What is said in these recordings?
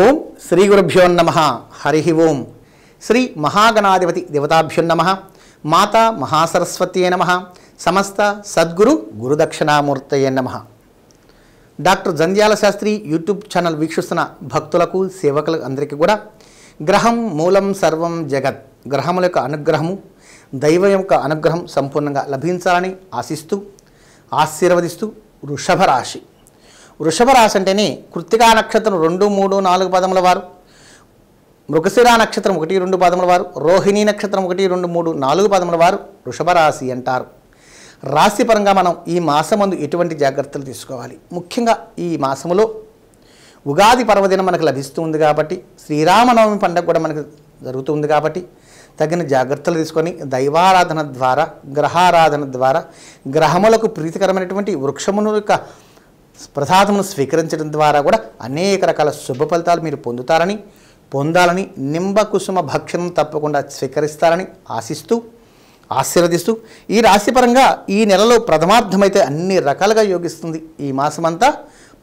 ఓం శ్రీ గురుభ్యో నమః. హరి ఓం. శ్రీ మహాగణాధిపతి దేవతాభ్యో నమః. మాతా మహాసరస్వత్యై నమః. సమస్త సద్గురు గురుదక్షిణామూర్తయే నమః. Doctor Jandhyala Shastri YouTube channel వీక్షిస్తున్న భక్తులకు సేవకులకు అందరికీ కూడా గ్రహం మూలం సర్వం జగత్, గ్రహముల యొక్క అనుగ్రహము, దైవం యొక్క అనుగ్రహం సంపూర్ణంగా లభించాలని ఆశిస్తూ ఆశీర్వదిస్తూ వృషభ రాశి. వృషభ రాశి అంటేనే కృత్తికా నక్షత్రం 2, 3, 4 పదముల వారు, మృగశిర నక్షత్రం 1, 2 పదముల వారు, రోహిణీ నక్షత్రం 1, 2, 3, 4 పదముల వారు వృషభ రాశి అంటారు. రాశిపరంగా మనం ఈ మాసమందు ఎటువంటి జాగ్రత్తలు తీసుకోవాలి? ముఖ్యంగా ఈ మాసములో ఉగాది పర్వదినం మనకు లభిస్తుంది కాబట్టి, శ్రీరామనవమి పండుగ కూడా మనకు జరుగుతుంది కాబట్టి తగిన జాగ్రత్తలు తీసుకొని దైవారాధన ద్వారా, గ్రహారాధన ద్వారా, గ్రహములకు ప్రీతికరమైనటువంటి వృక్షముల యొక్క ప్రసాదమును స్వీకరించడం ద్వారా కూడా అనేక రకాల శుభ ఫలితాలు మీరు పొందాలని నింబకుసుమ భక్షణం తప్పకుండా స్వీకరిస్తారని ఆశిస్తూ ఆశీర్వదిస్తూ, ఈ రాశిపరంగా ఈ నెలలో ప్రథమార్థమైతే అన్ని రకాలుగా యోగిస్తుంది. ఈ మాసమంతా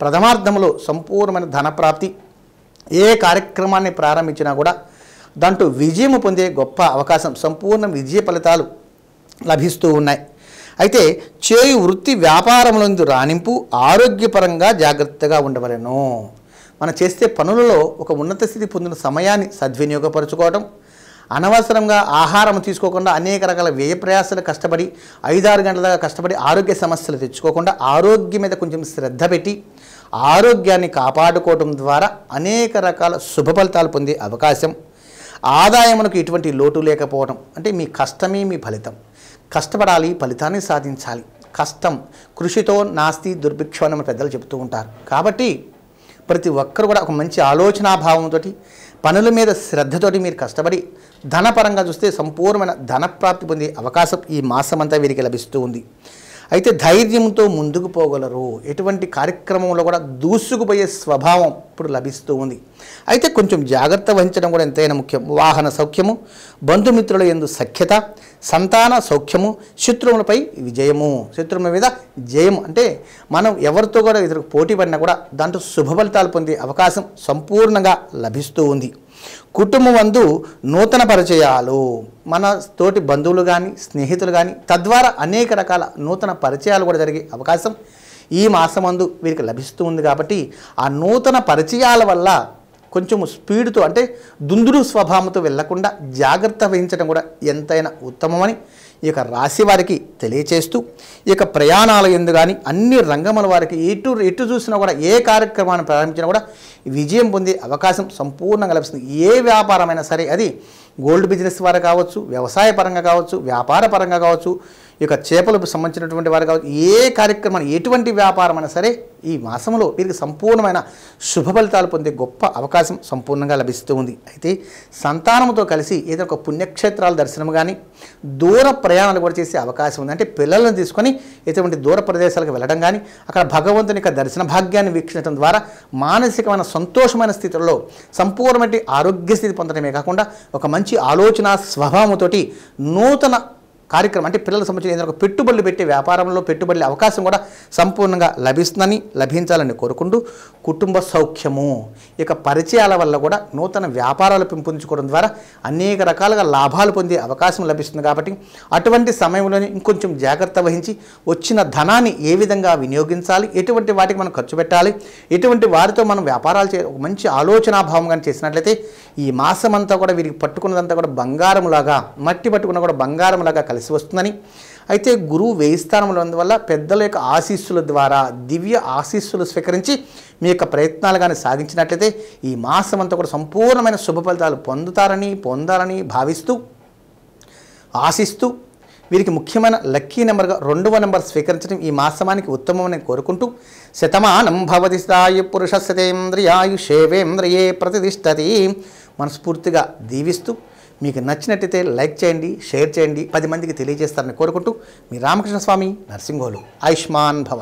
ప్రథమార్థంలో సంపూర్ణమైన ధనప్రాప్తి, ఏ కార్యక్రమాన్ని ప్రారంభించినా కూడా దాంట్లో విజయం పొందే గొప్ప అవకాశం, సంపూర్ణ విజయ ఫలితాలు లభిస్తూ ఉన్నాయి. అయితే చేయు వృత్తి వ్యాపారంలో రాణింపు, ఆరోగ్యపరంగా జాగ్రత్తగా ఉండవలెను. మనం చేసే పనులలో ఒక ఉన్నత స్థితి పొందిన సమయాన్ని సద్వినియోగపరచుకోవటం, అనవసరంగా ఆహారం తీసుకోకుండా అనేక రకాల వ్యయ ప్రయాసాలు కష్టపడి 5-6 గంటల దాకా కష్టపడి ఆరోగ్య సమస్యలు తెచ్చుకోకుండా ఆరోగ్యం మీద కొంచెం శ్రద్ధ పెట్టి ఆరోగ్యాన్ని కాపాడుకోవడం ద్వారా అనేక రకాల శుభ ఫలితాలు పొందే అవకాశం. ఆదాయమునకు ఎటువంటి లోటు లేకపోవడం, అంటే మీ కష్టమే మీ ఫలితం. కష్టపడాలి, ఫలితాన్ని సాధించాలి. కష్టం కృషితో నాస్తి దుర్భిక్షం అని పెద్దలు చెబుతూ ఉంటారు. కాబట్టి ప్రతి ఒక్కరు కూడా ఒక మంచి ఆలోచనాభావంతో, పనుల మీద శ్రద్ధతోటి మీరు కష్టపడి ధనపరంగా చూస్తే సంపూర్ణమైన ధనప్రాప్తి పొందే అవకాశం ఈ మాసమంతా వీరికి లభిస్తూ ఉంది. అయితే ధైర్యంతో ముందుకు పోగలరు. ఎటువంటి కార్యక్రమంలో కూడా దూసుకుపోయే స్వభావం ఇప్పుడు లభిస్తూ ఉంది. అయితే కొంచెం జాగ్రత్త వహించడం కూడా ఎంతైనా ముఖ్యం. వాహన సౌఖ్యము, బంధుమిత్రుల యందు సఖ్యత, సంతాన సౌఖ్యము, శత్రువులపై విజయము. శత్రువుల మీద జయము అంటే మనం ఎవరితో కూడా ఇతరులకు పోటీ పడినా కూడా దాంట్లో శుభ ఫలితాలు పొందే అవకాశం సంపూర్ణంగా లభిస్తూ ఉంది. కుటుంబం వందు నూతన పరిచయాలు, మన తోటి బంధువులు కానీ స్నేహితులు కానీ తద్వారా అనేక రకాల నూతన పరిచయాలు కూడా జరిగే అవకాశం ఈ మాసమందు వీరికి లభిస్తూ ఉంది. కాబట్టి ఆ నూతన పరిచయాల వల్ల కొంచెం స్పీడ్తో, అంటే దుందుడు స్వభావంతో వెళ్లకుండా జాగ్రత్త వహించడం కూడా ఎంతైనా ఉత్తమమని ఈ యొక్క రాశి వారికి తెలియచేస్తూ, ఈ యొక్క ప్రయాణాల యందు కానీ అన్ని రంగముల వారికి ఎటు చూసినా కూడా ఏ కార్యక్రమాన్ని ప్రారంభించినా కూడా విజయం పొందే అవకాశం సంపూర్ణంగా లభిస్తుంది. ఏ వ్యాపారమైనా సరే, అది గోల్డ్ బిజినెస్ వారు కావచ్చు, వ్యవసాయ పరంగా కావచ్చు, వ్యాపార పరంగా కావచ్చు, ఈ యొక్క చేపలకు సంబంధించినటువంటి వారు కావచ్చు, ఏ కార్యక్రమాన్ని ఎటువంటి వ్యాపారమైనా సరే ఈ మాసంలో వీరికి సంపూర్ణమైన శుభ ఫలితాలు పొందే గొప్ప అవకాశం సంపూర్ణంగా లభిస్తూ ఉంది. అయితే సంతానంతో కలిసి ఏదో ఒక పుణ్యక్షేత్రాల దర్శనం కానీ దూర ప్రయాణాలు కూడా చేసే అవకాశం ఉంది. అంటే పిల్లలను తీసుకొని ఎటువంటి దూర ప్రదేశాలకు వెళ్ళడం కానీ అక్కడ భగవంతుని యొక్క దర్శన భాగ్యాన్ని వీక్షించడం ద్వారా మానసికమైన సంతోషమైన స్థితిలో సంపూర్ణమైన ఆరోగ్య స్థితి పొందడమే కాకుండా ఒక మంచి ఆలోచన స్వభావంతోటి నూతన కార్యక్రమం, అంటే పిల్లలకు సంబంధించిన ఏదైనా ఒక పెట్టుబడులు పెట్టే వ్యాపారంలో పెట్టుబడుల అవకాశం కూడా సంపూర్ణంగా లభించాలని కోరుకుంటూ, కుటుంబ సౌఖ్యము, ఇక పరిచయాల వల్ల కూడా నూతన వ్యాపారాలు పెంపొందించుకోవడం ద్వారా అనేక రకాలుగా లాభాలు పొందే అవకాశం లభిస్తుంది. కాబట్టి అటువంటి సమయంలోనే ఇంకొంచెం జాగ్రత్త వహించి వచ్చిన ధనాన్ని ఏ విధంగా వినియోగించాలి, ఎటువంటి వాటికి మనం ఖర్చు పెట్టాలి, ఎటువంటి వారితో మనం వ్యాపారాలు ఒక మంచి ఆలోచనాభావం కానీ చేసినట్లయితే ఈ మాసమంతా కూడా వీరికి పట్టుకున్నదంతా కూడా బంగారంలాగా, మట్టి పట్టుకున్న కూడా బంగారంలాగా కలిసి వస్తుందని. అయితే గురువు 1000 స్థానంలో ఉన్నందువల్ల పెద్దల యొక్క ఆశీస్సుల ద్వారా దివ్య ఆశీస్సులు స్వీకరించి మీ యొక్క ప్రయత్నాలు కానీ సాగించినట్లయితే ఈ మాసం అంతా కూడా సంపూర్ణమైన శుభ ఫలితాలు పొందాలని భావిస్తూ ఆశిస్తూ, వీరికి ముఖ్యమైన లక్కీ నెంబర్గా 2వ నెంబర్ స్వీకరించడం ఈ మాసమానికి ఉత్తమమని కోరుకుంటూ, శతమానం భవతి స్థాయి పురుష శతేంద్రియాయుషేవేంద్రియే ప్రతిష్టతి మనస్ఫూర్తిగా దీవిస్తూ, మీకు నచ్చినట్టయితే లైక్ చేయండి, షేర్ చేయండి, 10 మందికి తెలియజేస్తారని కోరుకుంటూ మీ రామకృష్ణ స్వామి నరసింహోలు. ఆయుష్మాన్ భవ.